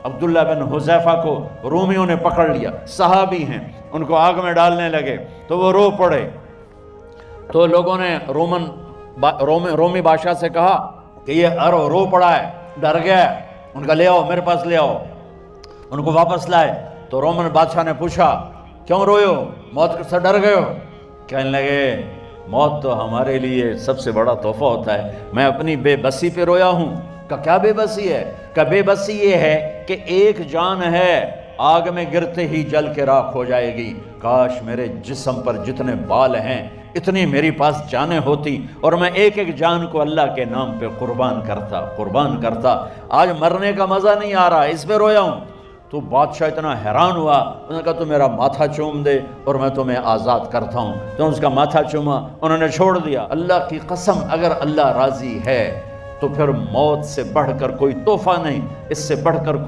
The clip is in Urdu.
عبداللہ بن حذیفہ کو رومیوں نے پکڑ لیا، صحابی ہیں، ان کو آگ میں ڈالنے لگے تو وہ رو پڑے۔ تو لوگوں نے رومی بادشاہ سے کہا کہ یہ رو پڑا ہے، ڈر گیا ہے، ان کا لے آؤ، میرے پاس لے آؤ۔ ان کو واپس لائے تو رومن بادشاہ نے پوچھا کیوں روئے ہو، موت سے ڈر گئے ہو؟ کہنے لگے موت تو ہمارے لیے سب سے بڑا تحفہ ہوتا ہے، میں اپنی بے بسی پہ رویا ہوں۔ کہ کیا بے بسی ہے؟ کہ بے بسی یہ ہے کہ ایک جان ہے آگ میں گرتے ہی جل کے راکھ ہو جائے گی، کاش میرے جسم پر جتنے بال ہیں اتنی میری پاس جانیں ہوتی اور میں ایک ایک جان کو اللہ کے نام پہ قربان کرتا۔ آج مرنے کا مزہ نہیں آ رہا، اس پہ رویا ہوں۔ تو بادشاہ اتنا حیران ہوا، انہوں نے کہا تو میرا ماتھا چوم دے اور میں تمہیں آزاد کرتا ہوں۔ تو اس کا ماتھا چوما، انہوں نے چھوڑ دیا۔ اللہ کی قسم اگر اللہ راضی ہے تو پھر موت سے بڑھ کر کوئی تحفہ نہیں، اس سے بڑھ کر کوئی